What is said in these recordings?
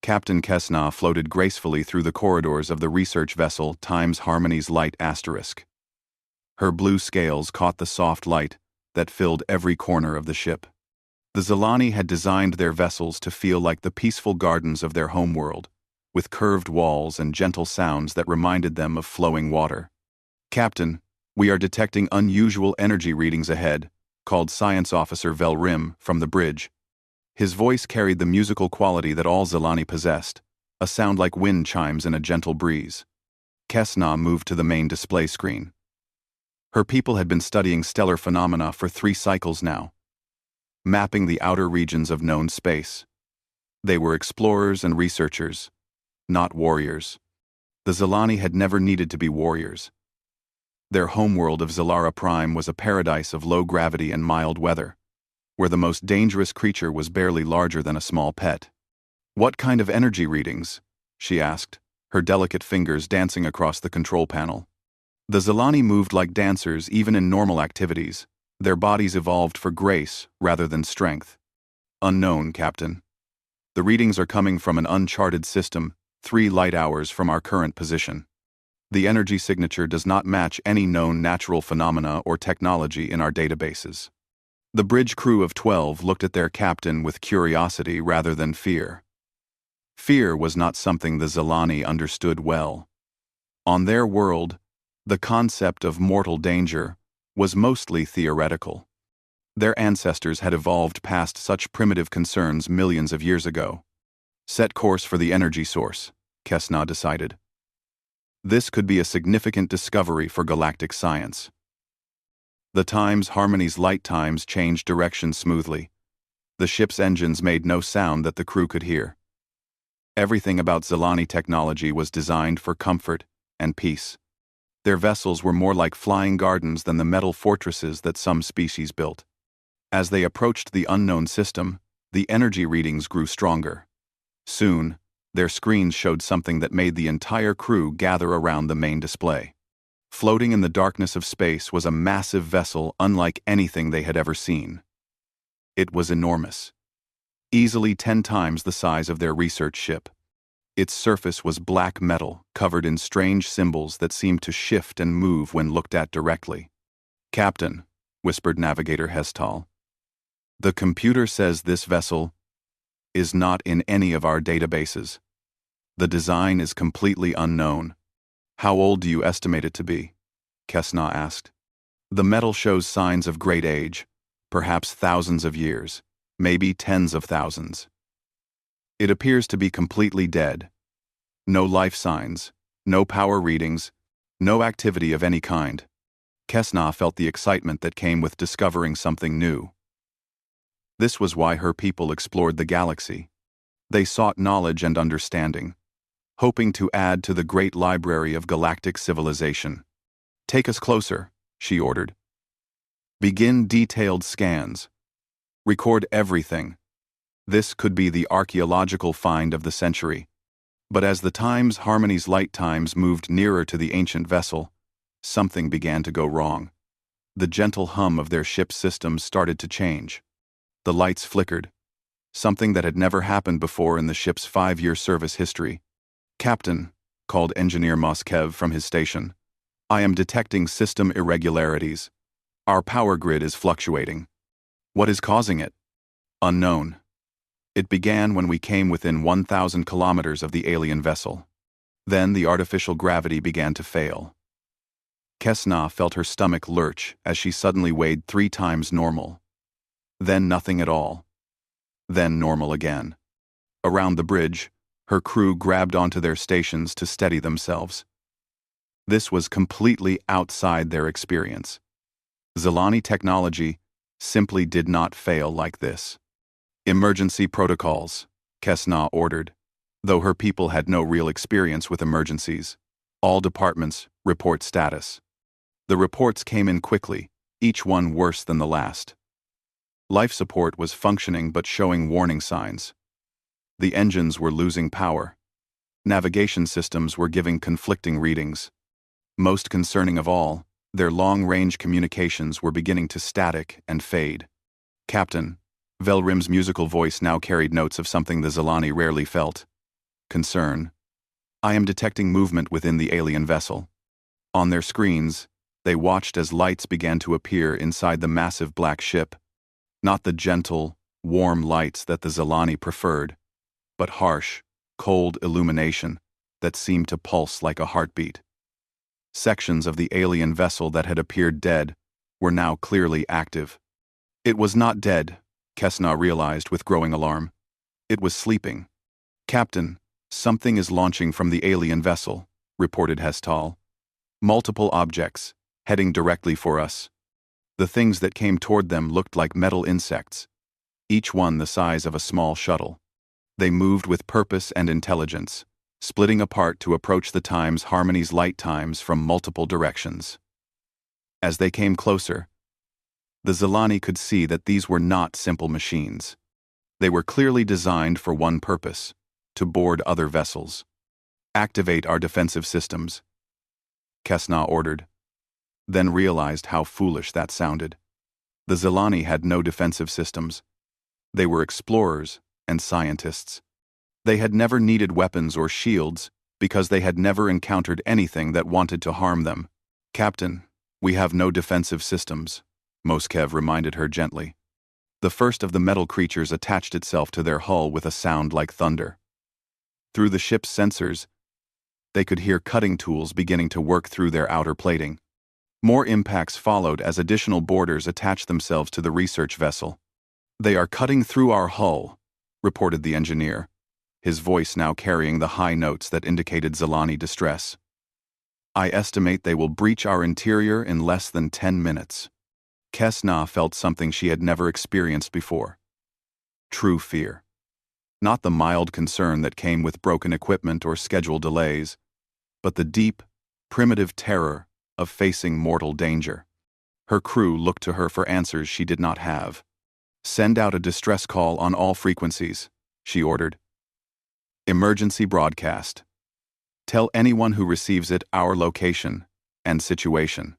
Captain Kesna floated gracefully through the corridors of the research vessel Times Harmony's Light Asterisk. Her blue scales caught the soft light that filled every corner of the ship. The Zilani had designed their vessels to feel like the peaceful gardens of their homeworld, with curved walls and gentle sounds that reminded them of flowing water. "Captain, we are detecting unusual energy readings ahead," called Science Officer Velrim from the bridge. His voice carried the musical quality that all Zilani possessed, a sound like wind chimes in a gentle breeze. Kesna moved to the main display screen. Her people had been studying stellar phenomena for 3 cycles now, mapping the outer regions of known space. They were explorers and researchers, not warriors. The Zilani had never needed to be warriors. Their homeworld of Zilara Prime was a paradise of low gravity and mild weather, where the most dangerous creature was barely larger than a small pet. "What kind of energy readings?" she asked, her delicate fingers dancing across the control panel. The Zilani moved like dancers even in normal activities. Their bodies evolved for grace rather than strength. "Unknown, Captain. The readings are coming from an uncharted system, 3 light hours from our current position. The energy signature does not match any known natural phenomena or technology in our databases." The bridge crew of 12 looked at their captain with curiosity rather than fear. Fear was not something the Zilani understood well. On their world, the concept of mortal danger was mostly theoretical. Their ancestors had evolved past such primitive concerns millions of years ago. "Set course for the energy source," Kesna decided. This could be a significant discovery for galactic science. The Times Harmony's light times changed direction smoothly. The ship's engines made no sound that the crew could hear. Everything about Zilani technology was designed for comfort and peace. Their vessels were more like flying gardens than the metal fortresses that some species built. As they approached the unknown system, the energy readings grew stronger. Soon, their screens showed something that made the entire crew gather around the main display. Floating in the darkness of space was a massive vessel unlike anything they had ever seen. It was enormous, easily 10 times the size of their research ship. Its surface was black metal, covered in strange symbols that seemed to shift and move when looked at directly. "Captain," whispered Navigator Hestal, "the computer says this vessel is not in any of our databases. The design is completely unknown." "How old do you estimate it to be?" Kesna asked. "The metal shows signs of great age, perhaps thousands of years, maybe tens of thousands. It appears to be completely dead. No life signs, no power readings, no activity of any kind." Kesna felt the excitement that came with discovering something new. This was why her people explored the galaxy. They sought knowledge and understanding, hoping to add to the great library of galactic civilization. "Take us closer," she ordered. "Begin detailed scans. Record everything. This could be the archaeological find of the century." But as the Times Harmony's light times moved nearer to the ancient vessel, something began to go wrong. The gentle hum of their ship's systems started to change. The lights flickered, something that had never happened before in the ship's 5-year service history. "Captain," called Engineer Moskev from his station, "I am detecting system irregularities. Our power grid is fluctuating." "What is causing it?" "Unknown. It began when we came within 1,000 kilometers of the alien vessel. Then the artificial gravity began to fail." Kesna felt her stomach lurch as she suddenly weighed 3 times normal. Then nothing at all. Then normal again. Around the bridge, her crew grabbed onto their stations to steady themselves. This was completely outside their experience. Zilani technology simply did not fail like this. "Emergency protocols," Kesna ordered. Though her people had no real experience with emergencies, all departments report status. The reports came in quickly, each one worse than the last. Life support was functioning but showing warning signs. The engines were losing power. Navigation systems were giving conflicting readings. Most concerning of all, their long-range communications were beginning to static and fade. "Captain," Velrim's musical voice now carried notes of something the Zilani rarely felt. concern. "I am detecting movement within the alien vessel." On their screens, they watched as lights began to appear inside the massive black ship. Not the gentle, warm lights that the Zilani preferred, but harsh, cold illumination that seemed to pulse like a heartbeat. Sections of the alien vessel that had appeared dead were now clearly active. It was not dead, Kesna realized with growing alarm. It was sleeping. "Captain, something is launching from the alien vessel," reported Hestal. "Multiple objects, heading directly for us." The things that came toward them looked like metal insects, each one the size of a small shuttle. They moved with purpose and intelligence, splitting apart to approach the times Harmony's light times from multiple directions. As they came closer, the Zilani could see that these were not simple machines. They were clearly designed for one purpose: to board other vessels. "Activate our defensive systems," Kesna ordered, then realized how foolish that sounded. The Zilani had no defensive systems. They were explorers and scientists. They had never needed weapons or shields because they had never encountered anything that wanted to harm them. "Captain, we have no defensive systems," Moskev reminded her gently. The first of the metal creatures attached itself to their hull with a sound like thunder. Through the ship's sensors, they could hear cutting tools beginning to work through their outer plating. More impacts followed as additional boarders attached themselves to the research vessel. "They are cutting through our hull," reported the engineer, his voice now carrying the high notes that indicated Zilani distress. "I estimate they will breach our interior in less than 10 minutes. Kesna felt something she had never experienced before. True fear. Not the mild concern that came with broken equipment or schedule delays, but the deep, primitive terror of facing mortal danger. Her crew looked to her for answers she did not have. "Send out a distress call on all frequencies," she ordered. "Emergency broadcast. Tell anyone who receives it our location and situation.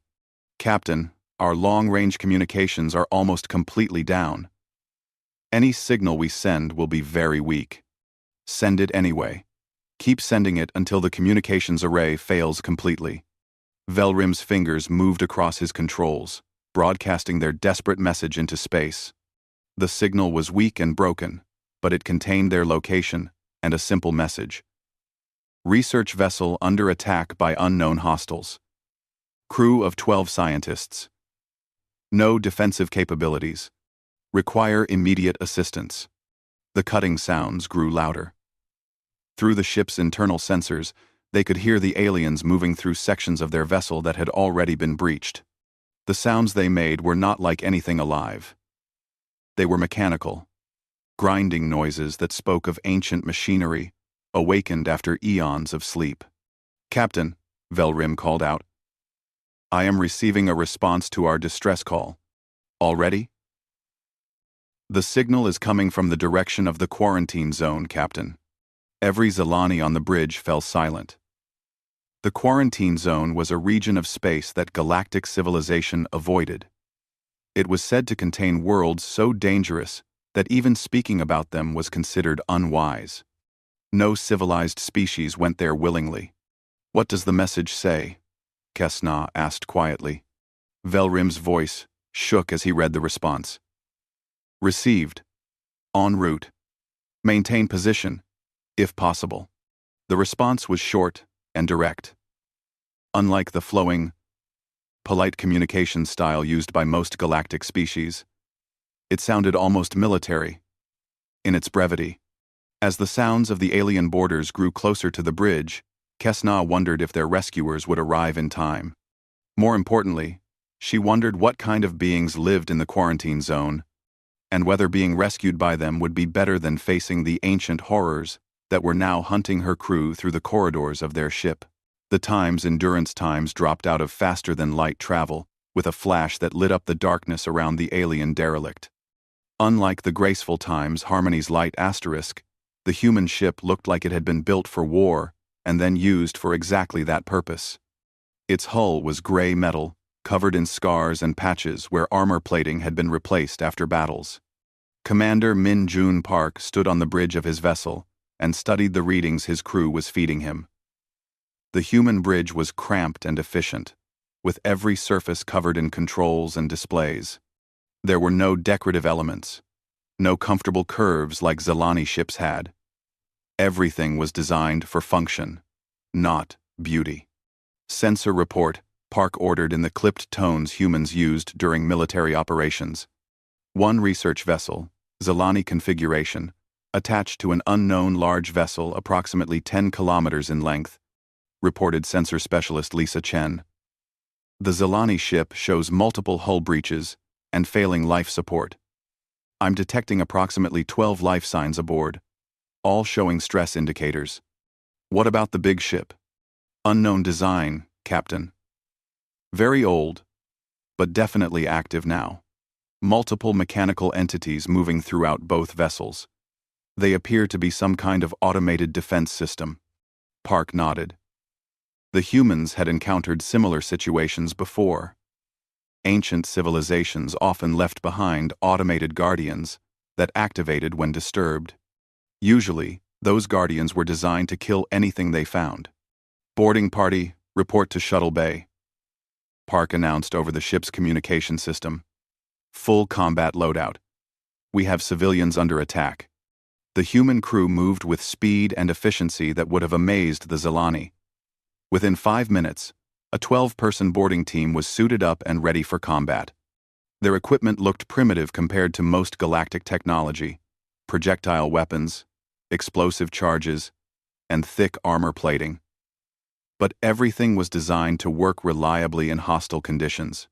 Captain, our long-range communications are almost completely down. Any signal we send will be very weak. Send it anyway. Keep sending it until the communications array fails completely." Velrim's fingers moved across his controls, broadcasting their desperate message into space. The signal was weak and broken, but it contained their location and a simple message. "Research vessel under attack by unknown hostiles. Crew of 12 scientists. No defensive capabilities. Require immediate assistance." The cutting sounds grew louder. Through the ship's internal sensors, they could hear the aliens moving through sections of their vessel that had already been breached. The sounds they made were not like anything alive. They were mechanical, grinding noises that spoke of ancient machinery, awakened after eons of sleep. "Captain," Velrim called out, "I am receiving a response to our distress call. Already?" "The signal is coming from the direction of the quarantine zone, Captain." Every Zilani on the bridge fell silent. The quarantine zone was a region of space that galactic civilization avoided. It was said to contain worlds so dangerous that even speaking about them was considered unwise. No civilized species went there willingly. "What does the message say?" Kesna asked quietly. Velrim's voice shook as he read the response. "Received. En route. Maintain position, if possible." The response was short and direct. Unlike the flowing, polite communication style used by most galactic species, it sounded almost military in its brevity. As the sounds of the alien boarders grew closer to the bridge, Kesna wondered if their rescuers would arrive in time. More importantly, she wondered what kind of beings lived in the quarantine zone, and whether being rescued by them would be better than facing the ancient horrors that were now hunting her crew through the corridors of their ship. The time's endurance times dropped out of faster-than-light travel, with a flash that lit up the darkness around the alien derelict. Unlike the graceful times Harmony's light asterisk, the human ship looked like it had been built for war and then used for exactly that purpose. Its hull was gray metal, covered in scars and patches where armor plating had been replaced after battles. Commander Min Jun Park stood on the bridge of his vessel and studied the readings his crew was feeding him. The human bridge was cramped and efficient, with every surface covered in controls and displays. There were no decorative elements, no comfortable curves like Zilani ships had. Everything was designed for function, not beauty. Sensor report, Park ordered in the clipped tones humans used during military operations. One research vessel, Zilani configuration, attached to an unknown large vessel approximately 10 kilometers in length, reported sensor specialist Lisa Chen. The Zilani ship shows multiple hull breaches and failing life support. I'm detecting approximately 12 life signs aboard, all showing stress indicators. What about the big ship? Unknown design, Captain. Very old, but definitely active now. Multiple mechanical entities moving throughout both vessels. They appear to be some kind of automated defense system. Park nodded. The humans had encountered similar situations before. Ancient civilizations often left behind automated guardians that activated when disturbed. Usually, those guardians were designed to kill anything they found. Boarding party, report to Shuttle Bay. Park announced over the ship's communication system. Full combat loadout. We have civilians under attack. The human crew moved with speed and efficiency that would have amazed the Zilani. Within 5 minutes, a 12-person boarding team was suited up and ready for combat. Their equipment looked primitive compared to most galactic technology: projectile weapons, explosive charges, and thick armor plating. But everything was designed to work reliably in hostile conditions.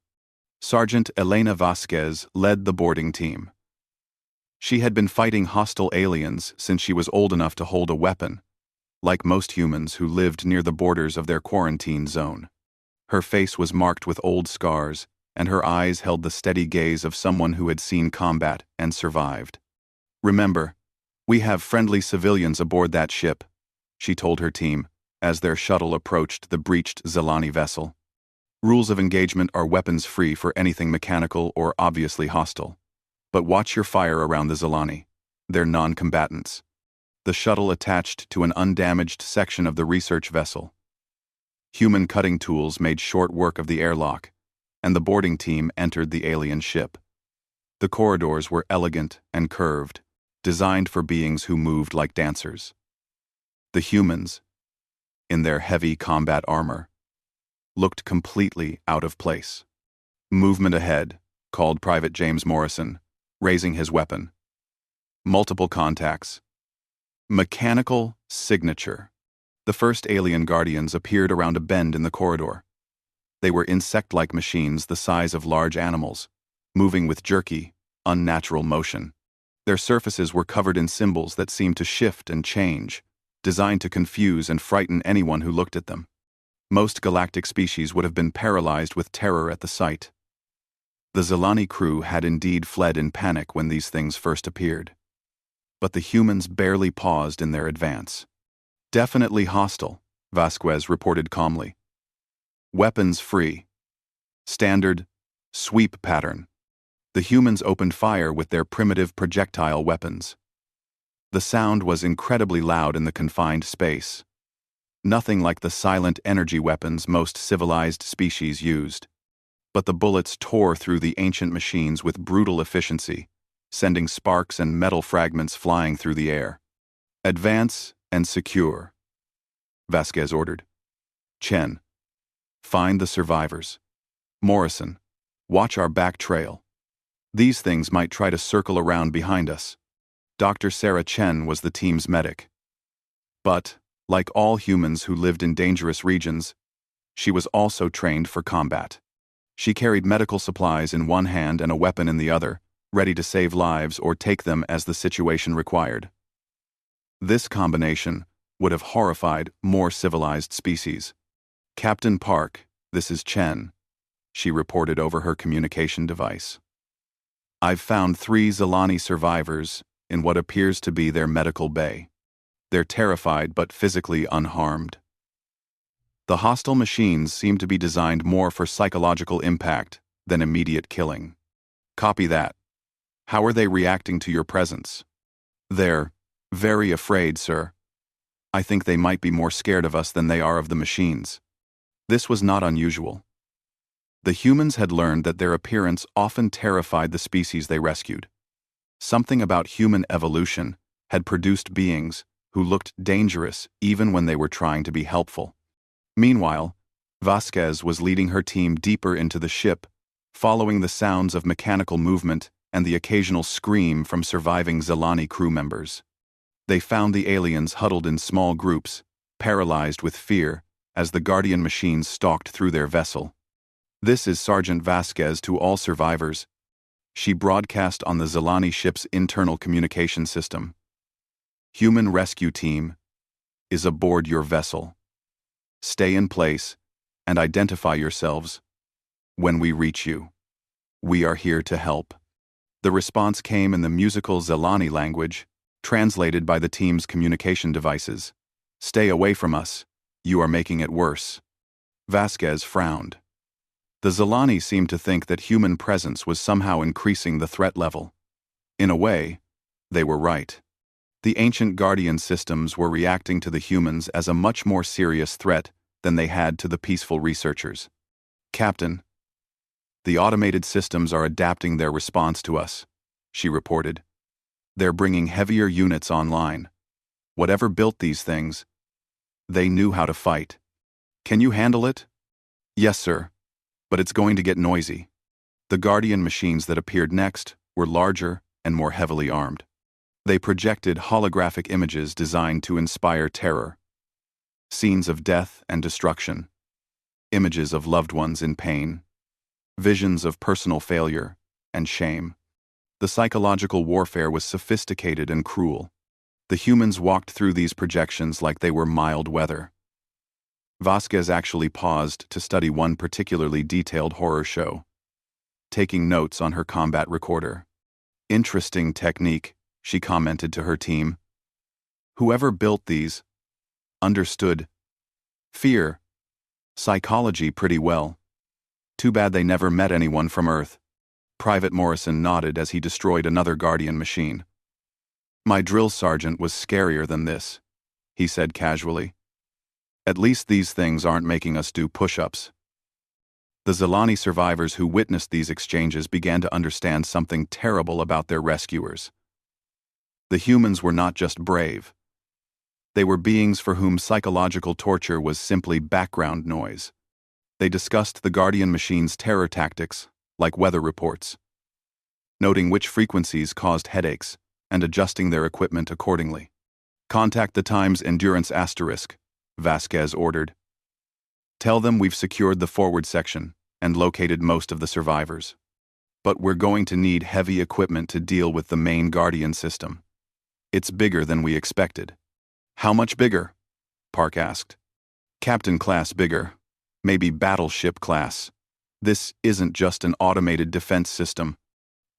Sergeant Elena Vasquez led the boarding team. She had been fighting hostile aliens since she was old enough to hold a weapon, like most humans who lived near the borders of their quarantine zone. Her face was marked with old scars, and her eyes held the steady gaze of someone who had seen combat and survived. Remember, we have friendly civilians aboard that ship, she told her team, as their shuttle approached the breached Zilani vessel. Rules of engagement are weapons-free for anything mechanical or obviously hostile. But watch your fire around the Zilani. They're non-combatants. The shuttle attached to an undamaged section of the research vessel. Human cutting tools made short work of the airlock, and the boarding team entered the alien ship. The corridors were elegant and curved, designed for beings who moved like dancers. The humans, in their heavy combat armor, looked completely out of place. Movement ahead, called Private James Morrison, raising his weapon. Multiple contacts. Mechanical signature. The first alien guardians appeared around a bend in the corridor. They were insect-like machines the size of large animals, moving with jerky, unnatural motion. Their surfaces were covered in symbols that seemed to shift and change, designed to confuse and frighten anyone who looked at them. Most galactic species would have been paralyzed with terror at the sight. The Zilani crew had indeed fled in panic when these things first appeared. But the humans barely paused in their advance. Definitely hostile, Vasquez reported calmly. Weapons free. Standard, sweep pattern. The humans opened fire with their primitive projectile weapons. The sound was incredibly loud in the confined space. Nothing like the silent energy weapons most civilized species used. But the bullets tore through the ancient machines with brutal efficiency, sending sparks and metal fragments flying through the air. Advance and secure, Vasquez ordered. Chen, find the survivors. Morrison, watch our back trail. These things might try to circle around behind us. Dr. Sarah Chen was the team's medic. But, like all humans who lived in dangerous regions, she was also trained for combat. She carried medical supplies in one hand and a weapon in the other, ready to save lives or take them as the situation required. This combination would have horrified more civilized species. Captain Park, this is Chen, she reported over her communication device. I've found 3 Zilani survivors in what appears to be their medical bay. They're terrified but physically unharmed. The hostile machines seem to be designed more for psychological impact than immediate killing. Copy that. How are they reacting to your presence? They're very afraid, sir, I think they might be more scared of us than they are of the machines. This was not unusual. The humans had learned that their appearance often terrified the species they rescued. Something about human evolution had produced beings who looked dangerous even when they were trying to be helpful. Meanwhile, Vasquez was leading her team deeper into the ship, following the sounds of mechanical movement and the occasional scream from surviving Zelani crew members. They found the aliens huddled in small groups, paralyzed with fear, as the Guardian machines stalked through their vessel. "This is Sergeant Vasquez to all survivors," she broadcast on the Zelani ship's internal communication system. "Human rescue team is aboard your vessel. Stay in place and identify yourselves when we reach you. We are here to help." The response came in the musical Zelani language, translated by the team's communication devices. "Stay away from us. You are making it worse." Vasquez frowned. The Zelani seemed to think that human presence was somehow increasing the threat level. In a way, they were right. The ancient Guardian systems were reacting to the humans as a much more serious threat than they had to the peaceful researchers. "Captain, the automated systems are adapting their response to us," she reported. "They're bringing heavier units online. Whatever built these things, they knew how to fight. Can you handle it?" "Yes, sir. But it's going to get noisy." The Guardian machines that appeared next were larger and more heavily armed. They projected holographic images designed to inspire terror. Scenes of death and destruction, images of loved ones in pain, visions of personal failure and shame. The psychological warfare was sophisticated and cruel. The humans walked through these projections like they were mild weather. Vasquez actually paused to study one particularly detailed horror show, taking notes on her combat recorder. "Interesting technique," she commented to her team. "Whoever built these understood fear, psychology pretty well. Too bad they never met anyone from Earth." Private Morrison nodded as he destroyed another Guardian machine. "My drill sergeant was scarier than this," he said casually. "At least these things aren't making us do push-ups." The Zelani survivors who witnessed these exchanges began to understand something terrible about their rescuers. The humans were not just brave. They were beings for whom psychological torture was simply background noise. They discussed the Guardian machine's terror tactics, like weather reports, noting which frequencies caused headaches and adjusting their equipment accordingly. "Contact the Times Endurance Asterisk," Vasquez ordered. "Tell them we've secured the forward section and located most of the survivors. But we're going to need heavy equipment to deal with the main Guardian system. It's bigger than we expected." "How much bigger?" Park asked. "Captain class bigger. Maybe battleship class. This isn't just an automated defense system.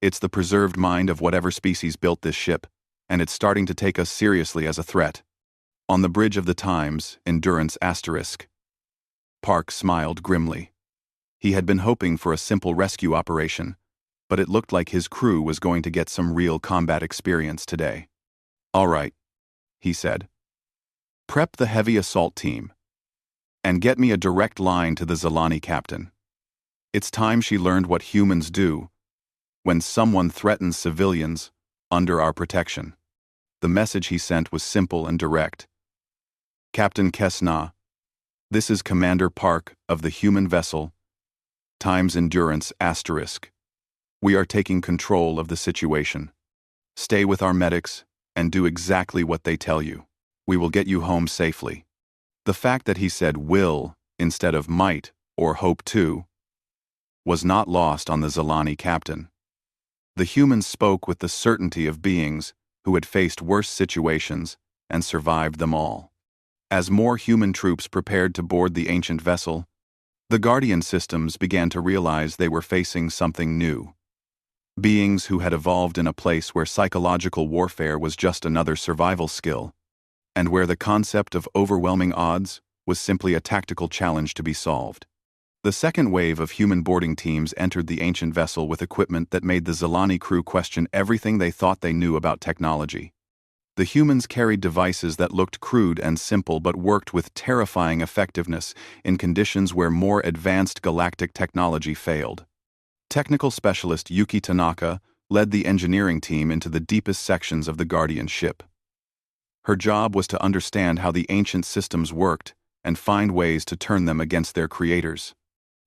It's the preserved mind of whatever species built this ship, and it's starting to take us seriously as a threat." On the bridge of the Times Endurance Asterisk, Park smiled grimly. He had been hoping for a simple rescue operation, but it looked like his crew was going to get some real combat experience today. "All right," he said. "Prep the heavy assault team, and get me a direct line to the Zelani captain. It's time she learned what humans do when someone threatens civilians under our protection." The message he sent was simple and direct. "Captain Kesna, this is Commander Park of the human vessel, Times Endurance Asterisk. We are taking control of the situation. Stay with our medics and do exactly what they tell you. We will get you home safely." The fact that he said "will" instead of "might" or "hope to" was not lost on the Zelani captain. The humans spoke with the certainty of beings who had faced worse situations and survived them all. As more human troops prepared to board the ancient vessel, the Guardian systems began to realize they were facing something new. Beings who had evolved in a place where psychological warfare was just another survival skill, and where the concept of overwhelming odds was simply a tactical challenge to be solved. The second wave of human boarding teams entered the ancient vessel with equipment that made the Zelani crew question everything they thought they knew about technology. The humans carried devices that looked crude and simple but worked with terrifying effectiveness in conditions where more advanced galactic technology failed. Technical specialist Yuki Tanaka led the engineering team into the deepest sections of the Guardian ship. Her job was to understand how the ancient systems worked and find ways to turn them against their creators.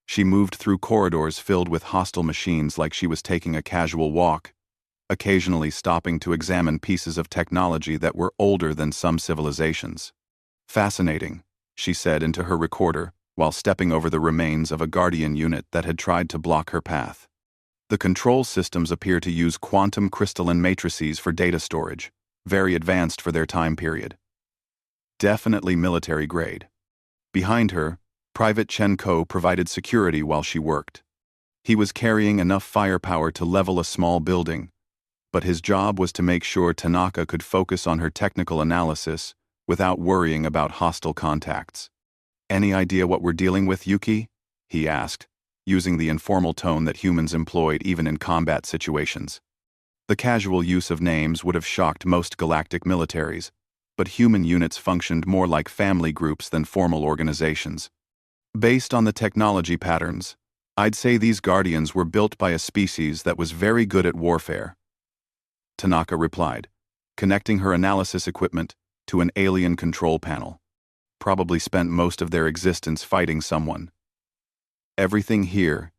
She moved through corridors filled with hostile machines like she was taking a casual walk, occasionally stopping to examine pieces of technology that were older than some civilizations. "Fascinating," she said into her recorder while stepping over the remains of a Guardian unit that had tried to block her path. "The control systems appear to use quantum crystalline matrices for data storage, very advanced for their time period. Definitely military grade." Behind her, Private Chen Ko provided security while she worked. He was carrying enough firepower to level a small building, but his job was to make sure Tanaka could focus on her technical analysis without worrying about hostile contacts. "Any idea what we're dealing with, Yuki?" he asked, using the informal tone that humans employed even in combat situations. The casual use of names would have shocked most galactic militaries, but human units functioned more like family groups than formal organizations. "Based on the technology patterns, I'd say these Guardians were built by a species that was very good at warfare," Tanaka replied, connecting her analysis equipment to an alien control panel. "Probably spent most of their existence fighting someone. Everything here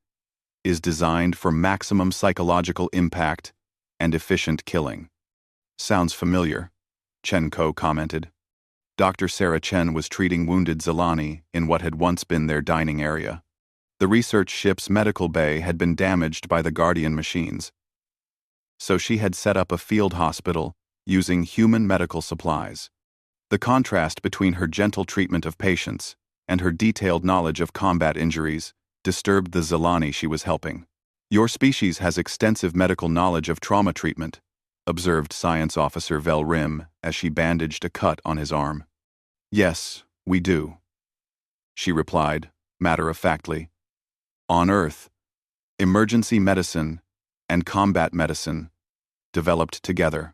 is designed for maximum psychological impact and efficient killing." "Sounds familiar," Chen Ko commented. Dr. Sarah Chen was treating wounded Zelani in what had once been their dining area. The research ship's medical bay had been damaged by the Guardian machines, so she had set up a field hospital using human medical supplies. The contrast between her gentle treatment of patients and her detailed knowledge of combat injuries disturbed the Zelani she was helping. "Your species has extensive medical knowledge of trauma treatment," observed Science Officer Vel Rim as she bandaged a cut on his arm. "Yes, we do," she replied, matter-of-factly. "On Earth, emergency medicine and combat medicine developed together.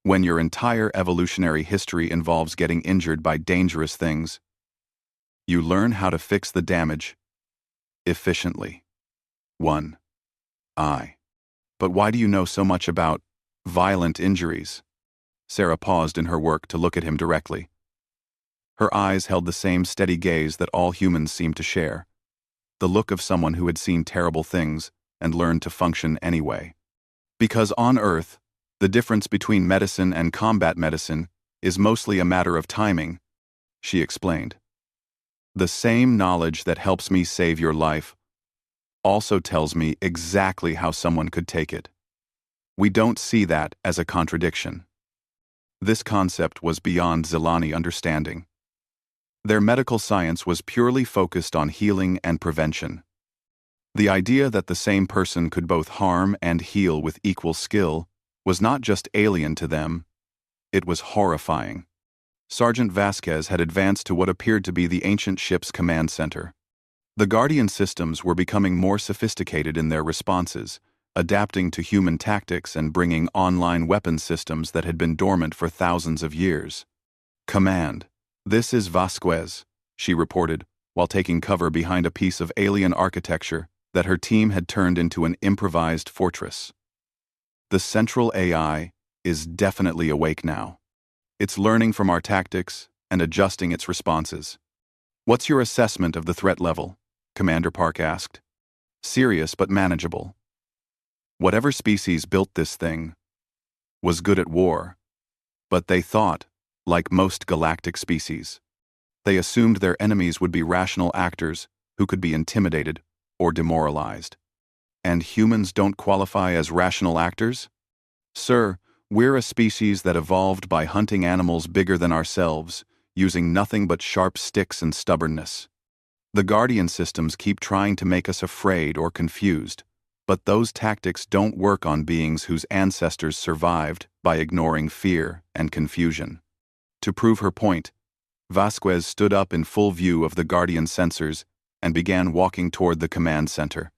When your entire evolutionary history involves getting injured by dangerous things, you learn how to fix the damage efficiently." But why do you know so much about violent injuries?" Sarah paused in her work to look at him directly. Her eyes held the same steady gaze that all humans seem to share, the look of someone who had seen terrible things and learned to function anyway. "Because on Earth, the difference between medicine and combat medicine is mostly a matter of timing," she explained. "The same knowledge that helps me save your life also tells me exactly how someone could take it. We don't see that as a contradiction." This concept was beyond Zelani understanding. Their medical science was purely focused on healing and prevention. The idea that the same person could both harm and heal with equal skill was not just alien to them, it was horrifying. Sergeant Vasquez had advanced to what appeared to be the ancient ship's command center. The Guardian systems were becoming more sophisticated in their responses, adapting to human tactics and bringing online weapon systems that had been dormant for thousands of years. "Command, this is Vasquez," she reported, while taking cover behind a piece of alien architecture that her team had turned into an improvised fortress. "The central AI is definitely awake now. It's learning from our tactics and adjusting its responses." "What's your assessment of the threat level?" Commander Park asked. "Serious but manageable. Whatever species built this thing was good at war, but they thought like most galactic species. They assumed their enemies would be rational actors who could be intimidated or demoralized. And humans don't qualify as rational actors? Sir, we're a species that evolved by hunting animals bigger than ourselves, using nothing but sharp sticks and stubbornness. The Guardian systems keep trying to make us afraid or confused, but those tactics don't work on beings whose ancestors survived by ignoring fear and confusion." To prove her point, Vasquez stood up in full view of the Guardian sensors and began walking toward the command center.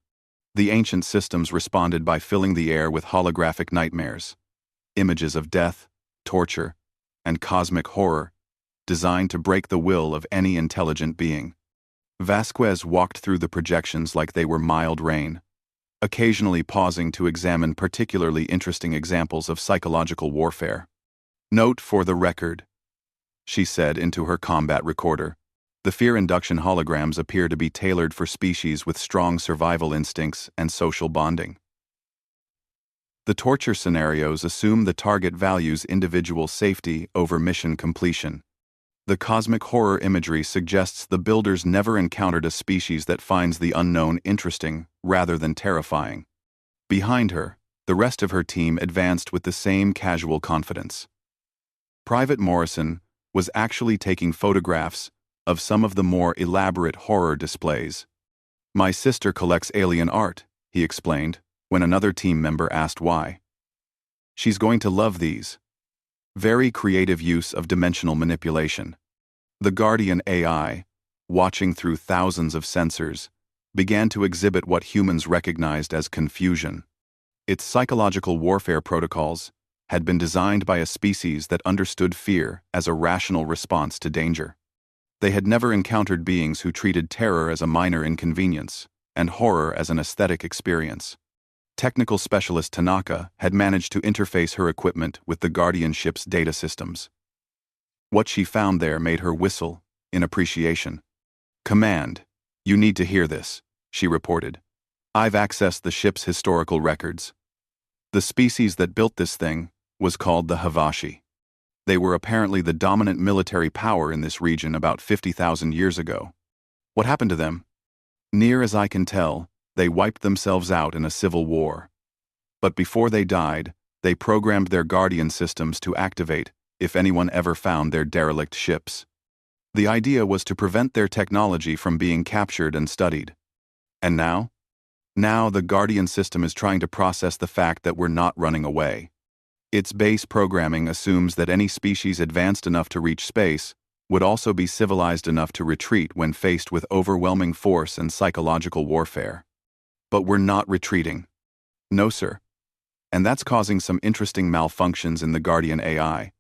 The ancient systems responded by filling the air with holographic nightmares, images of death, torture, and cosmic horror, designed to break the will of any intelligent being. Vasquez walked through the projections like they were mild rain, occasionally pausing to examine particularly interesting examples of psychological warfare. "Note for the record," she said into her combat recorder. "The fear induction holograms appear to be tailored for species with strong survival instincts and social bonding. The torture scenarios assume the target values individual safety over mission completion. The cosmic horror imagery suggests the builders never encountered a species that finds the unknown interesting rather than terrifying." Behind her, the rest of her team advanced with the same casual confidence. Private Morrison was actually taking photographs of some of the more elaborate horror displays. "My sister collects alien art," he explained, when another team member asked why. "She's going to love these." Very creative use of dimensional manipulation. The Guardian AI, watching through thousands of sensors, began to exhibit what humans recognized as confusion. Its psychological warfare protocols had been designed by a species that understood fear as a rational response to danger. They had never encountered beings who treated terror as a minor inconvenience and horror as an aesthetic experience. Technical specialist Tanaka had managed to interface her equipment with the Guardian ship's data systems. What she found there made her whistle in appreciation. "Command, you need to hear this," she reported. "I've accessed the ship's historical records. The species that built this thing was called the Havashi. They were apparently the dominant military power in this region about 50,000 years ago. What happened to them? Near as I can tell, they wiped themselves out in a civil war. But before they died, they programmed their Guardian systems to activate if anyone ever found their derelict ships. The idea was to prevent their technology from being captured and studied. And now? Now the Guardian system is trying to process the fact that we're not running away. Its base programming assumes that any species advanced enough to reach space would also be civilized enough to retreat when faced with overwhelming force and psychological warfare. But we're not retreating. No, sir. And that's causing some interesting malfunctions in the Guardian AI.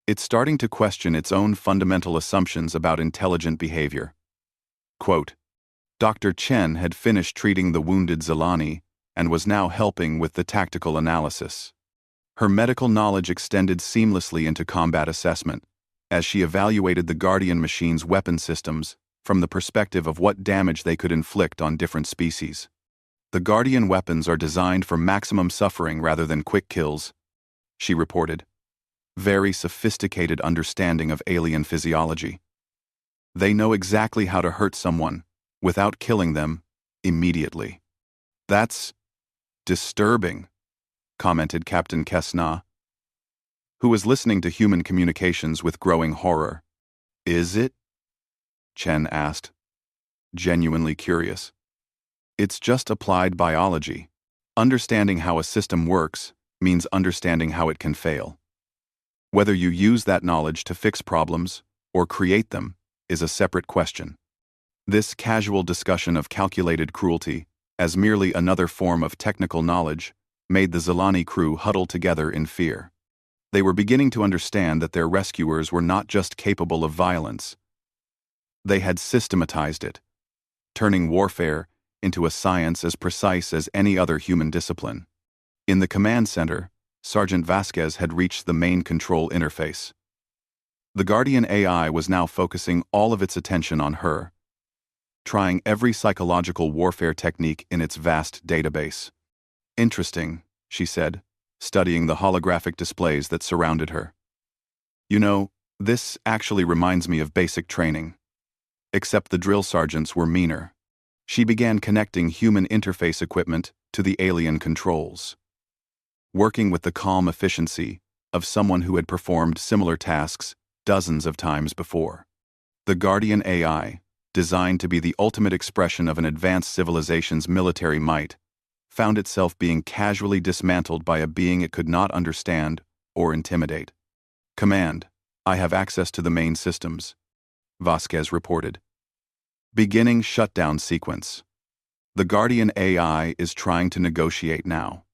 It's starting to question its own fundamental assumptions about intelligent behavior." Quote, Dr. Chen had finished treating the wounded Zelani and was now helping with the tactical analysis. Her medical knowledge extended seamlessly into combat assessment, as she evaluated the Guardian machine's weapon systems from the perspective of what damage they could inflict on different species. "The Guardian weapons are designed for maximum suffering rather than quick kills," she reported. "Very sophisticated understanding of alien physiology. They know exactly how to hurt someone without killing them immediately." "That's disturbing," commented Captain Kesna, who was listening to human communications with growing horror. "Is it?" Chen asked, genuinely curious. "It's just applied biology. Understanding how a system works means understanding how it can fail. Whether you use that knowledge to fix problems or create them is a separate question." This casual discussion of calculated cruelty as merely another form of technical knowledge made the Zelani crew huddle together in fear. They were beginning to understand that their rescuers were not just capable of violence. They had systematized it, turning warfare into a science as precise as any other human discipline. In the command center, Sergeant Vasquez had reached the main control interface. The Guardian AI was now focusing all of its attention on her, trying every psychological warfare technique in its vast database. "Interesting," she said, studying the holographic displays that surrounded her. "You know, this actually reminds me of basic training. Except the drill sergeants were meaner." She began connecting human interface equipment to the alien controls, working with the calm efficiency of someone who had performed similar tasks dozens of times before. The Guardian AI, designed to be the ultimate expression of an advanced civilization's military might, found itself being casually dismantled by a being it could not understand or intimidate. "Command, I have access to the main systems," Vasquez reported. "Beginning shutdown sequence. The Guardian AI is trying to negotiate now.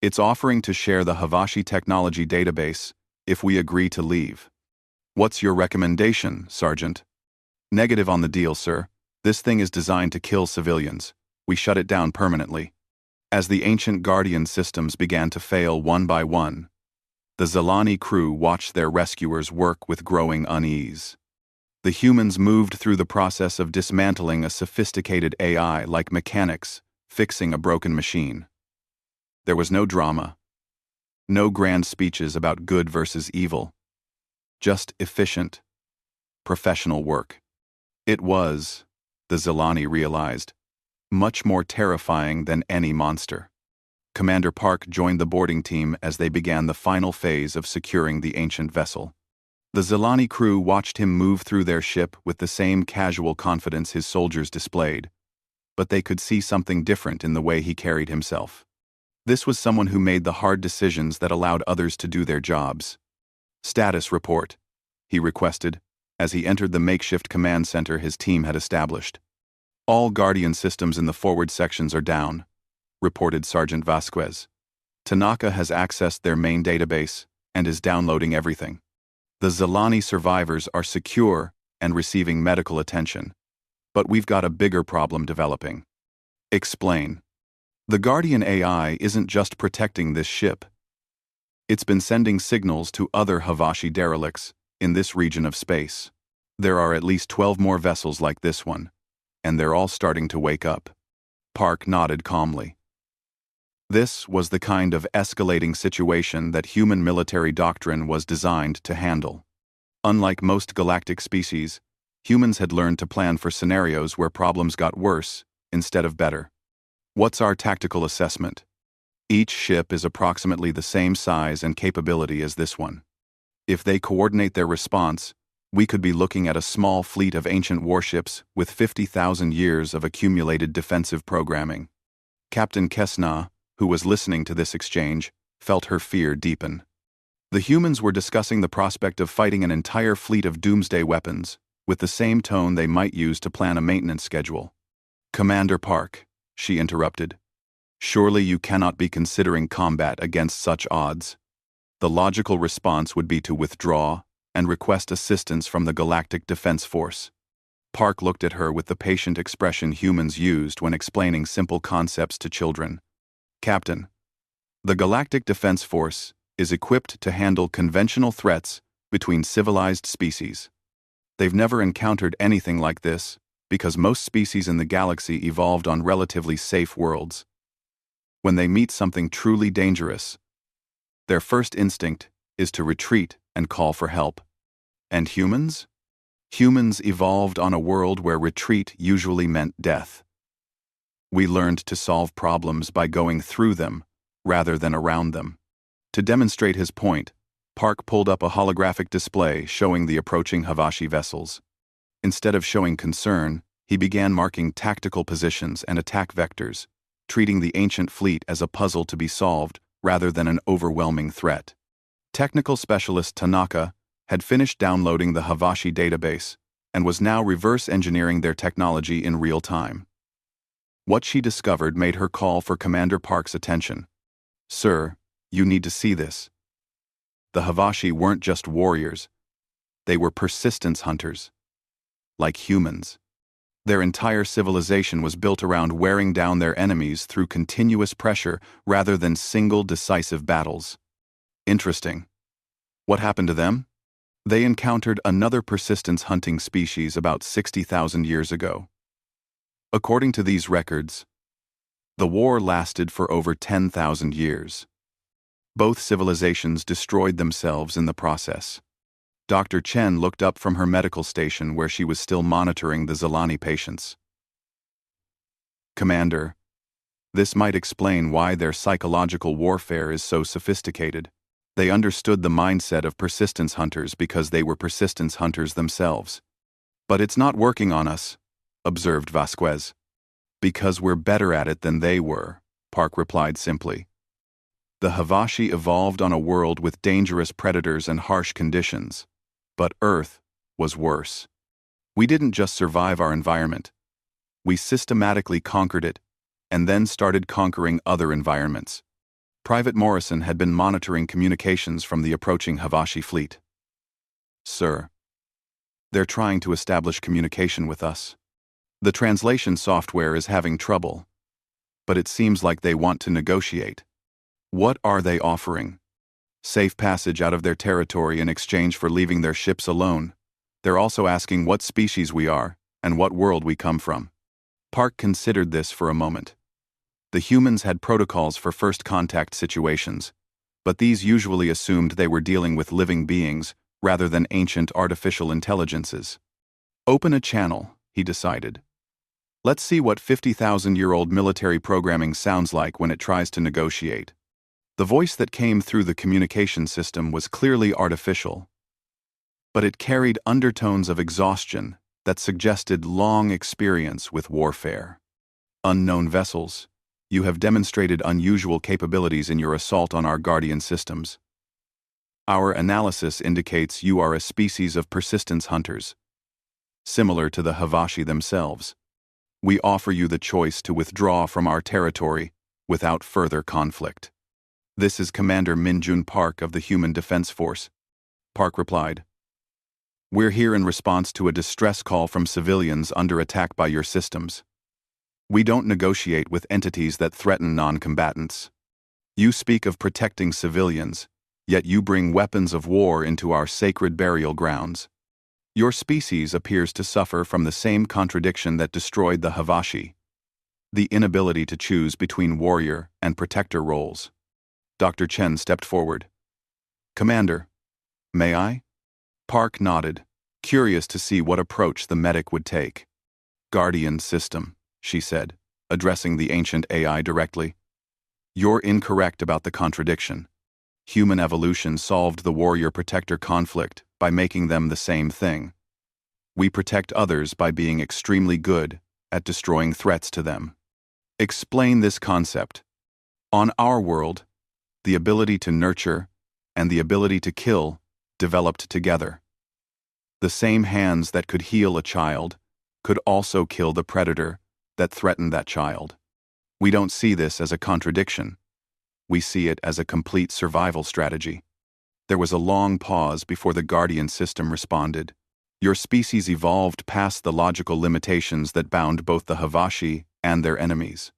It's offering to share the Havashi technology database if we agree to leave. What's your recommendation, Sergeant? Negative on the deal, sir. This thing is designed to kill civilians. We shut it down permanently. As the ancient Guardian systems began to fail one by one, the Zilani crew watched their rescuers work with growing unease. The humans moved through the process of dismantling a sophisticated AI like mechanics fixing a broken machine. There was no drama, no grand speeches about good versus evil, just efficient, professional work. It was, the Zilani realized, much more terrifying than any monster. Commander Park joined the boarding team as they began the final phase of securing the ancient vessel. The Zilani crew watched him move through their ship with the same casual confidence his soldiers displayed, but they could see something different in the way he carried himself. This was someone who made the hard decisions that allowed others to do their jobs. Status report, he requested, as he entered the makeshift command center his team had established. All Guardian systems in the forward sections are down, reported Sergeant Vasquez. Tanaka has accessed their main database and is downloading everything. The Zilani survivors are secure and receiving medical attention, but we've got a bigger problem developing. Explain. The Guardian AI isn't just protecting this ship. It's been sending signals to other Havashi derelicts in this region of space. There are at least 12 more vessels like this one, and they're all starting to wake up. Park nodded calmly. This was the kind of escalating situation that human military doctrine was designed to handle. Unlike most galactic species, humans had learned to plan for scenarios where problems got worse instead of better. What's our tactical assessment? Each ship is approximately the same size and capability as this one. If they coordinate their response, we could be looking at a small fleet of ancient warships with 50,000 years of accumulated defensive programming. Captain Kesna, who was listening to this exchange, felt her fear deepen. The humans were discussing the prospect of fighting an entire fleet of doomsday weapons, with the same tone they might use to plan a maintenance schedule. Commander Park, she interrupted. Surely you cannot be considering combat against such odds. The logical response would be to withdraw and request assistance from the Galactic Defense Force. Park looked at her with the patient expression humans used when explaining simple concepts to children. Captain, the Galactic Defense Force is equipped to handle conventional threats between civilized species. They've never encountered anything like this because most species in the galaxy evolved on relatively safe worlds. When they meet something truly dangerous, their first instinct is to retreat and call for help. And humans? Humans evolved on a world where retreat usually meant death. We learned to solve problems by going through them rather than around them. To demonstrate his point, Park pulled up a holographic display showing the approaching Havashi vessels. Instead of showing concern, he began marking tactical positions and attack vectors, treating the ancient fleet as a puzzle to be solved rather than an overwhelming threat. Technical specialist Tanaka had finished downloading the Havashi database and was now reverse engineering their technology in real time. What she discovered made her call for Commander Park's attention. Sir, you need to see this. The Havashi weren't just warriors. They were persistence hunters. Like humans. Their entire civilization was built around wearing down their enemies through continuous pressure rather than single decisive battles. Interesting. What happened to them? They encountered another persistence hunting species about 60,000 years ago. According to these records, the war lasted for over 10,000 years. Both civilizations destroyed themselves in the process. Dr. Chen looked up from her medical station where she was still monitoring the Zilani patients. Commander, this might explain why their psychological warfare is so sophisticated. They understood the mindset of persistence hunters because they were persistence hunters themselves. But it's not working on us, observed Vasquez. Because we're better at it than they were, Park replied simply. The Havashi evolved on a world with dangerous predators and harsh conditions, but Earth was worse. We didn't just survive our environment. We systematically conquered it, and then started conquering other environments. Private Morrison had been monitoring communications from the approaching Havashi fleet. "Sir, they're trying to establish communication with us. The translation software is having trouble, but it seems like they want to negotiate." "What are they offering?" "Safe passage out of their territory in exchange for leaving their ships alone. They're also asking what species we are and what world we come from." Park considered this for a moment. The humans had protocols for first contact situations, but these usually assumed they were dealing with living beings rather than ancient artificial intelligences. "Open a channel," he decided. "Let's see what 50,000-year-old military programming sounds like when it tries to negotiate." The voice that came through the communication system was clearly artificial, but it carried undertones of exhaustion that suggested long experience with warfare. "Unknown vessels, you have demonstrated unusual capabilities in your assault on our Guardian systems. Our analysis indicates you are a species of persistence hunters, similar to the Havashi themselves. We offer you the choice to withdraw from our territory without further conflict." "This is Commander Minjun Park of the Human Defense Force," Park replied. "We're here in response to a distress call from civilians under attack by your systems. We don't negotiate with entities that threaten non-combatants. You speak of protecting civilians, yet you bring weapons of war into our sacred burial grounds. Your species appears to suffer from the same contradiction that destroyed the Havashi, the inability to choose between warrior and protector roles." Dr. Chen stepped forward. "Commander, may I?" Park nodded, curious to see what approach the medic would take. "Guardian system," she said, addressing the ancient AI directly. "You're incorrect about the contradiction. Human evolution solved the warrior-protector conflict by making them the same thing. We protect others by being extremely good at destroying threats to them." "Explain this concept." "On our world, the ability to nurture and the ability to kill developed together. The same hands that could heal a child could also kill the predator that threatened that child. We don't see this as a contradiction. We see it as a complete survival strategy." There was a long pause before the Guardian system responded. "Your species evolved past the logical limitations that bound both the Havashi and their enemies."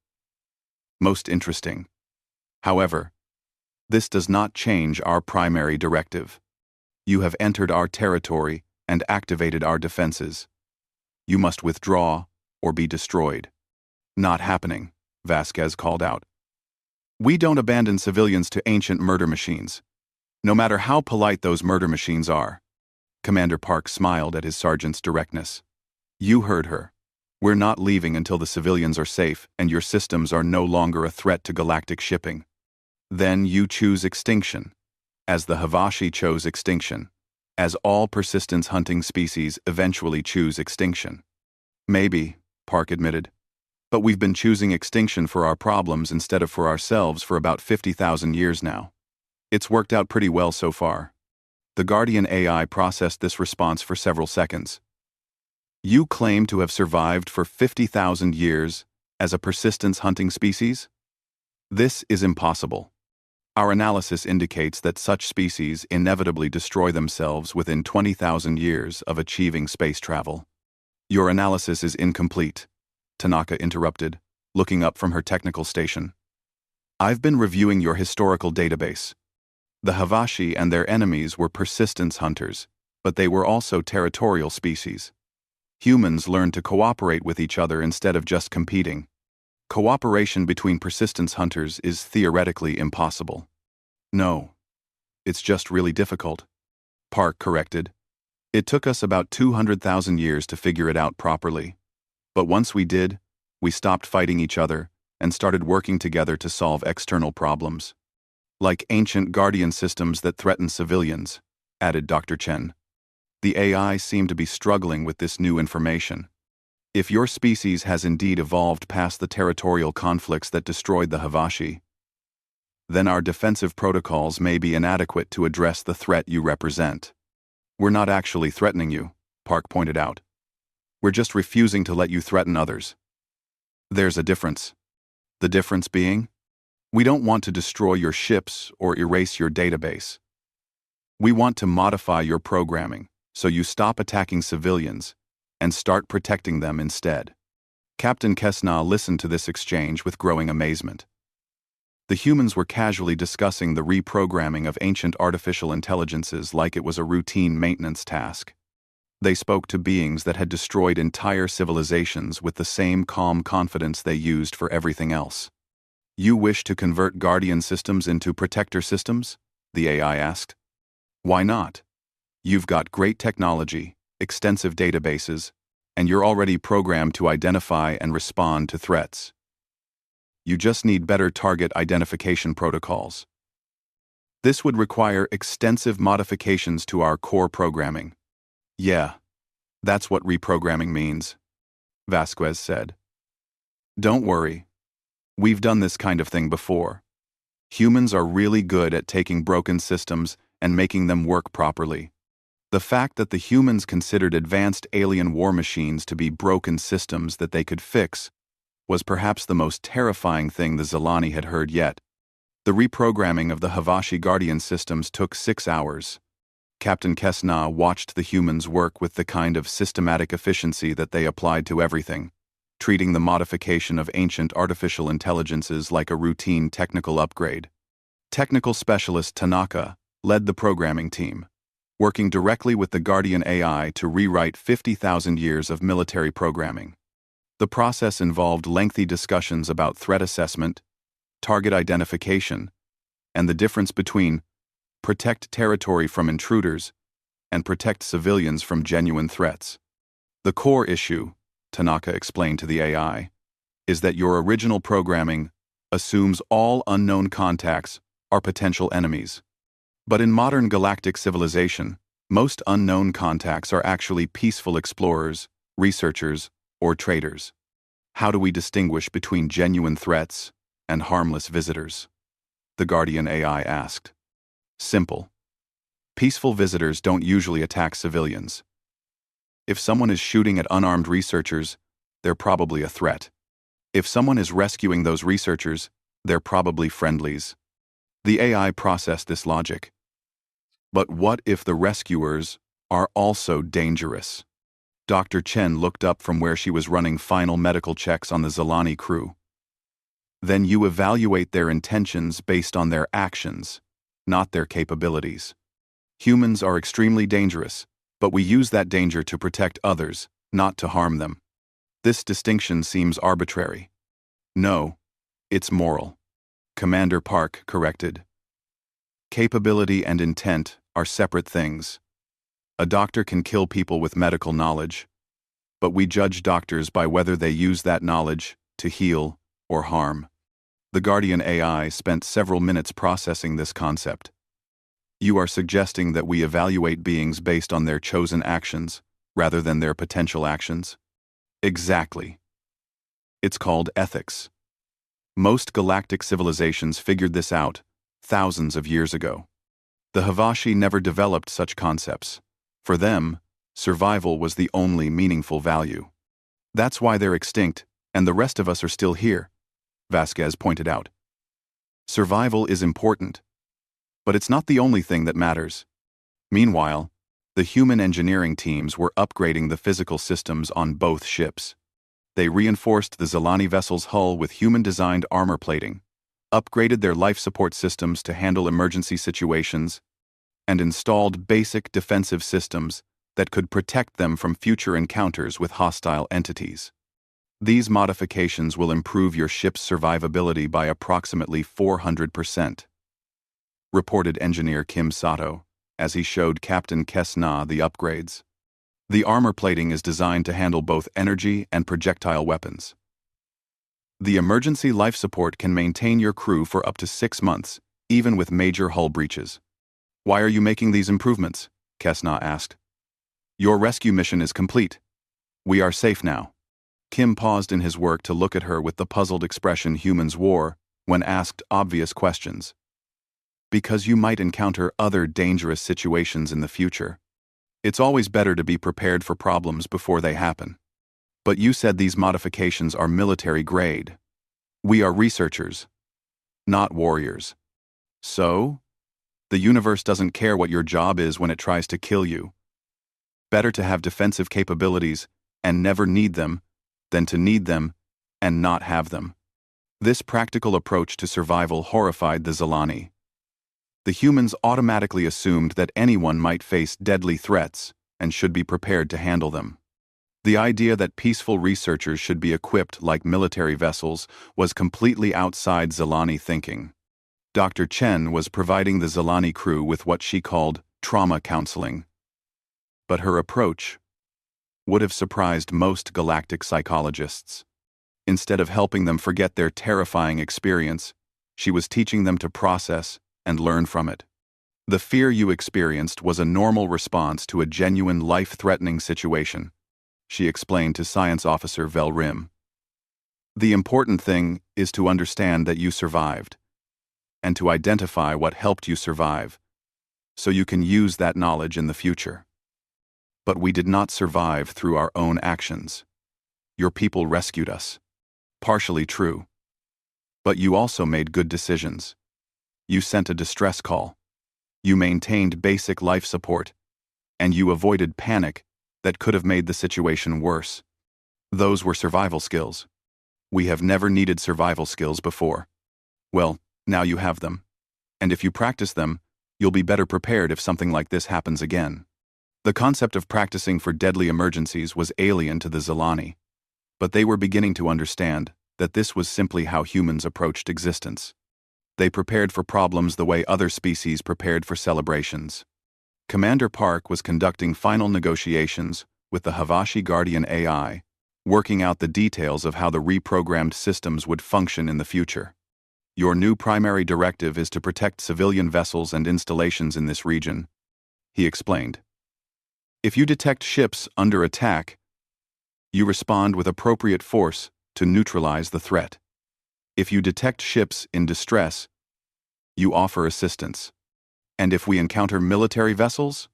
"Most interesting. However, this does not change our primary directive. You have entered our territory and activated our defenses. You must withdraw or be destroyed." "Not happening," Vasquez called out. "We don't abandon civilians to ancient murder machines, no matter how polite those murder machines are." Commander Park smiled at his sergeant's directness. "You heard her. We're not leaving until the civilians are safe and your systems are no longer a threat to galactic shipping. Then you choose extinction, as the Havashi chose extinction, as all persistence hunting species eventually choose extinction." "Maybe," Park admitted, "but we've been choosing extinction for our problems instead of for ourselves for about 50,000 years now. It's worked out pretty well so far." The Guardian AI processed this response for several seconds. "You claim to have survived for 50,000 years as a persistence hunting species? This is impossible. Our analysis indicates that such species inevitably destroy themselves within 20,000 years of achieving space travel." "Your analysis is incomplete," Tanaka interrupted, looking up from her technical station. "I've been reviewing your historical database. The Havashi and their enemies were persistence hunters, but they were also territorial species. Humans learned to cooperate with each other instead of just competing. Cooperation between persistence hunters is theoretically impossible." "No, it's just really difficult," Park corrected. "It took us about 200,000 years to figure it out properly. But once we did, we stopped fighting each other and started working together to solve external problems. Like ancient Guardian systems that threaten civilians," added Dr. Chen. The AI seemed to be struggling with this new information. "If your species has indeed evolved past the territorial conflicts that destroyed the Havashi, then our defensive protocols may be inadequate to address the threat you represent." "We're not actually threatening you," Park pointed out. "We're just refusing to let you threaten others." "There's a difference." "The difference being?" We don't want to destroy your ships or erase your database. We want to modify your programming so you stop attacking civilians and start protecting them instead. Captain Kesna listened to this exchange with growing amazement. The humans were casually discussing the reprogramming of ancient artificial intelligences like it was a routine maintenance task. They spoke to beings that had destroyed entire civilizations with the same calm confidence they used for everything else. You wish to convert Guardian systems into Protector systems? The AI asked. Why not? You've got great technology, extensive databases, and you're already programmed to identify and respond to threats. You just need better target identification protocols. This would require extensive modifications to our core programming. Yeah, that's what reprogramming means, Vasquez said. Don't worry. We've done this kind of thing before. Humans are really good at taking broken systems and making them work properly. The fact that the humans considered advanced alien war machines to be broken systems that they could fix was perhaps the most terrifying thing the Zilani had heard yet. The reprogramming of the Havashi Guardian systems took 6 hours. Captain Kesna watched the humans work with the kind of systematic efficiency that they applied to everything, treating the modification of ancient artificial intelligences like a routine technical upgrade. Technical specialist Tanaka led the programming team, working directly with the Guardian AI to rewrite 50,000 years of military programming. The process involved lengthy discussions about threat assessment, target identification, and the difference between protect territory from intruders and protect civilians from genuine threats. The core issue, Tanaka explained to the AI, is that your original programming assumes all unknown contacts are potential enemies. But in modern galactic civilization, most unknown contacts are actually peaceful explorers, researchers, or traders. How do we distinguish between genuine threats and harmless visitors? The Guardian AI asked. Simple. Peaceful visitors don't usually attack civilians. If someone is shooting at unarmed researchers, they're probably a threat. If someone is rescuing those researchers, they're probably friendlies. The AI processed this logic. But what if the rescuers are also dangerous? Dr. Chen looked up from where she was running final medical checks on the Zilani crew. Then you evaluate their intentions based on their actions, not their capabilities. Humans are extremely dangerous, but we use that danger to protect others, not to harm them. This distinction seems arbitrary. No, it's moral. Commander Park corrected. Capability and intent are separate things. A doctor can kill people with medical knowledge, but we judge doctors by whether they use that knowledge to heal or harm. The Guardian AI spent several minutes processing this concept. You are suggesting that we evaluate beings based on their chosen actions rather than their potential actions? Exactly. It's called ethics. Most galactic civilizations figured this out thousands of years ago. The Havashi never developed such concepts. For them, survival was the only meaningful value. That's why they're extinct, and the rest of us are still here, Vasquez pointed out. Survival is important, but it's not the only thing that matters. Meanwhile, the human engineering teams were upgrading the physical systems on both ships. They reinforced the Zilani vessel's hull with human-designed armor plating, upgraded their life support systems to handle emergency situations, and installed basic defensive systems that could protect them from future encounters with hostile entities. These modifications will improve your ship's survivability by approximately 400%, reported engineer Kim Sato, as he showed Captain Kesna the upgrades. The armor plating is designed to handle both energy and projectile weapons. The emergency life support can maintain your crew for up to 6 months, even with major hull breaches. Why are you making these improvements? Kesna asked. Your rescue mission is complete. We are safe now. Kim paused in his work to look at her with the puzzled expression humans wore when asked obvious questions. Because you might encounter other dangerous situations in the future. It's always better to be prepared for problems before they happen. But you said these modifications are military grade. We are researchers. not warriors. So, the universe doesn't care what your job is when it tries to kill you. Better to have defensive capabilities and never need them than to need them and not have them. This practical approach to survival horrified the Zilani. The humans automatically assumed that anyone might face deadly threats and should be prepared to handle them. The idea that peaceful researchers should be equipped like military vessels was completely outside Zilani thinking. Dr. Chen was providing the Zilani crew with what she called trauma counseling. But her approach would have surprised most galactic psychologists. Instead of helping them forget their terrifying experience, she was teaching them to process and learn from it. The fear you experienced was a normal response to a genuine life-threatening situation, she explained to Science Officer Vel Rim. The important thing is to understand that you survived, and to identify what helped you survive, so you can use that knowledge in the future. But we did not survive through our own actions. Your people rescued us. Partially true. But you also made good decisions. You sent a distress call. You maintained basic life support. And you avoided panic that could have made the situation worse. Those were survival skills. We have never needed survival skills before. Well, now you have them. And if you practice them, you'll be better prepared if something like this happens again. The concept of practicing for deadly emergencies was alien to the Zilani, but they were beginning to understand that this was simply how humans approached existence. They prepared for problems the way other species prepared for celebrations. Commander Park was conducting final negotiations with the Havashi Guardian AI, working out the details of how the reprogrammed systems would function in the future. Your new primary directive is to protect civilian vessels and installations in this region, he explained. If you detect ships under attack, you respond with appropriate force to neutralize the threat. If you detect ships in distress, you offer assistance. And if we encounter military vessels,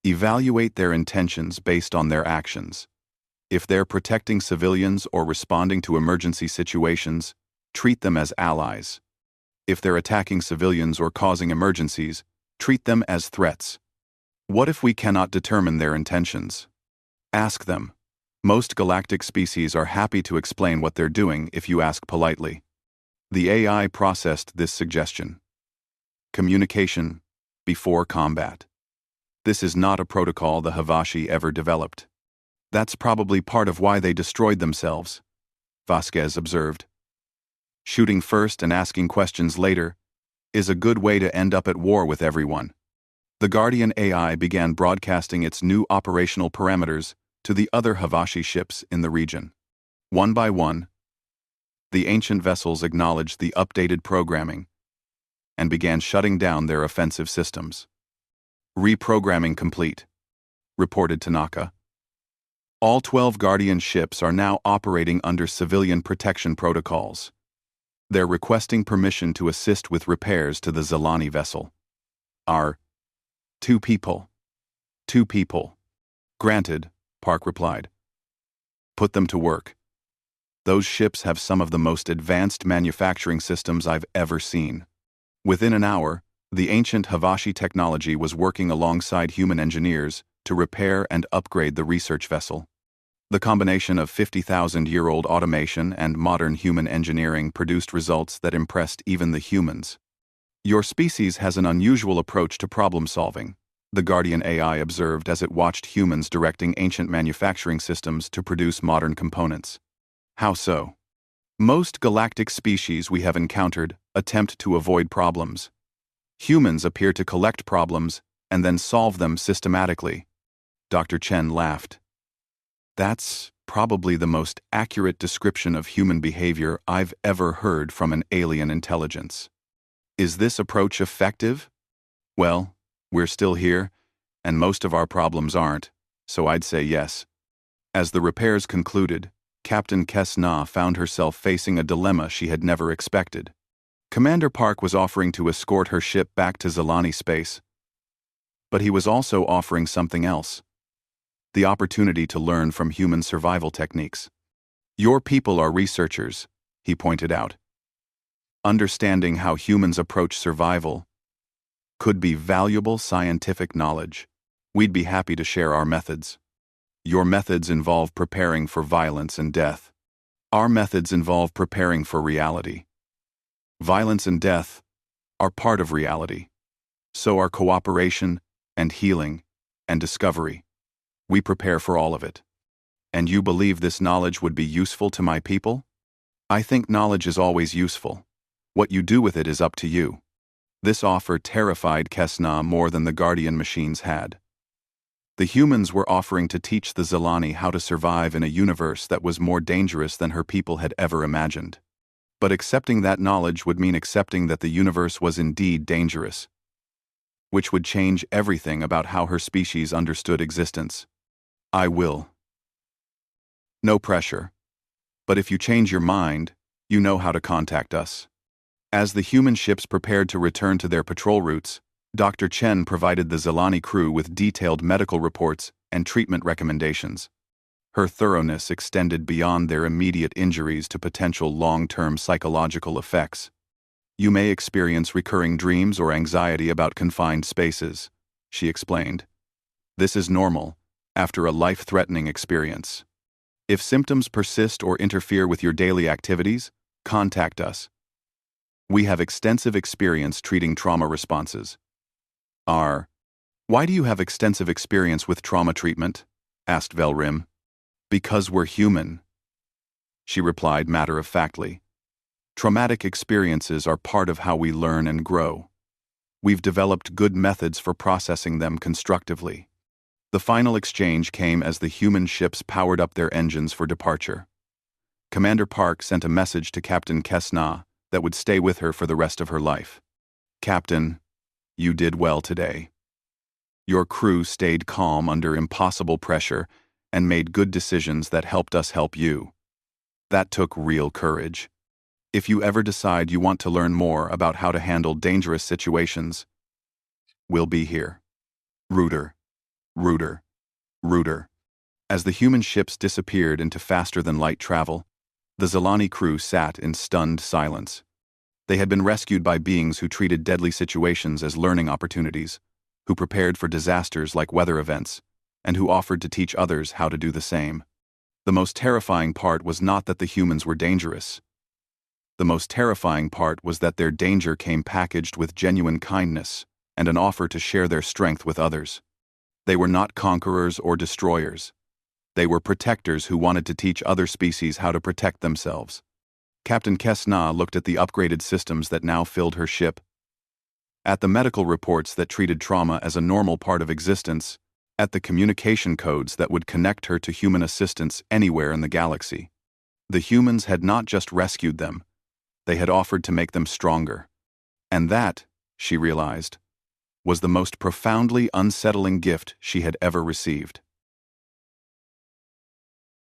evaluate their intentions based on their actions. If they're protecting civilians or responding to emergency situations, treat them as allies. If they're attacking civilians or causing emergencies, treat them as threats. What if we cannot determine their intentions? Ask them. Most galactic species are happy to explain what they're doing if you ask politely. The AI processed this suggestion. Communication before combat. This is not a protocol the Havashi ever developed. That's probably part of why they destroyed themselves, Vasquez observed. Shooting first and asking questions later is a good way to end up at war with everyone. The Guardian AI began broadcasting its new operational parameters to the other Havashi ships in the region. One by one, the ancient vessels acknowledged the updated programming and began shutting down their offensive systems. Reprogramming complete, reported Tanaka. All 12 Guardian ships are now operating under civilian protection protocols. They're requesting permission to assist with repairs to the Zilani vessel. Our Two people. Granted, Park replied. Put them to work. Those ships have some of the most advanced manufacturing systems I've ever seen. Within an hour, the ancient Havashi technology was working alongside human engineers to repair and upgrade the research vessel. The combination of 50,000-year-old automation and modern human engineering produced results that impressed even the humans. Your species has an unusual approach to problem solving, the Guardian AI observed as it watched humans directing ancient manufacturing systems to produce modern components. How so? Most galactic species we have encountered attempt to avoid problems. Humans appear to collect problems and then solve them systematically. Dr. Chen laughed. That's probably the most accurate description of human behavior I've ever heard from an alien intelligence. Is this approach effective? Well, we're still here, and most of our problems aren't, so I'd say yes. As the repairs concluded, Captain Kes-Na found herself facing a dilemma she had never expected. Commander Park was offering to escort her ship back to Zilani space, but he was also offering something else. The opportunity to learn from human survival techniques. Your people are researchers, he pointed out. Understanding how humans approach survival could be valuable scientific knowledge. We'd be happy to share our methods. Your methods involve preparing for violence and death. Our methods involve preparing for reality. Violence and death are part of reality. So are cooperation and healing and discovery. We prepare for all of it. And you believe this knowledge would be useful to my people? I think knowledge is always useful. What you do with it is up to you. This offer terrified Kesna more than the Guardian machines had. The humans were offering to teach the Zelani how to survive in a universe that was more dangerous than her people had ever imagined. But accepting that knowledge would mean accepting that the universe was indeed dangerous, which would change everything about how her species understood existence. I will. No pressure. But if you change your mind, you know how to contact us. As the human ships prepared to return to their patrol routes, Dr. Chen provided the Zelani crew with detailed medical reports and treatment recommendations. Her thoroughness extended beyond their immediate injuries to potential long-term psychological effects. You may experience recurring dreams or anxiety about confined spaces, she explained. This is normal, after a life-threatening experience. If symptoms persist or interfere with your daily activities, contact us. We have extensive experience treating trauma responses. Why do you have extensive experience with trauma treatment? Asked Velrim. Because we're human, she replied matter-of-factly. Traumatic experiences are part of how we learn and grow. We've developed good methods for processing them constructively. The final exchange came as the human ships powered up their engines for departure. Commander Park sent a message to Captain Kesna that would stay with her for the rest of her life. Captain, you did well today. Your crew stayed calm under impossible pressure and made good decisions that helped us help you. That took real courage. If you ever decide you want to learn more about how to handle dangerous situations, we'll be here. Rooter. Rooter. Rooter. As the human ships disappeared into faster-than-light travel, the Zelani crew sat in stunned silence. They had been rescued by beings who treated deadly situations as learning opportunities, who prepared for disasters like weather events, and who offered to teach others how to do the same. The most terrifying part was not that the humans were dangerous. The most terrifying part was that their danger came packaged with genuine kindness and an offer to share their strength with others. They were not conquerors or destroyers. They were protectors who wanted to teach other species how to protect themselves. Captain Kesna looked at the upgraded systems that now filled her ship, at the medical reports that treated trauma as a normal part of existence, at the communication codes that would connect her to human assistance anywhere in the galaxy. The humans had not just rescued them, they had offered to make them stronger. And that, she realized, was the most profoundly unsettling gift she had ever received.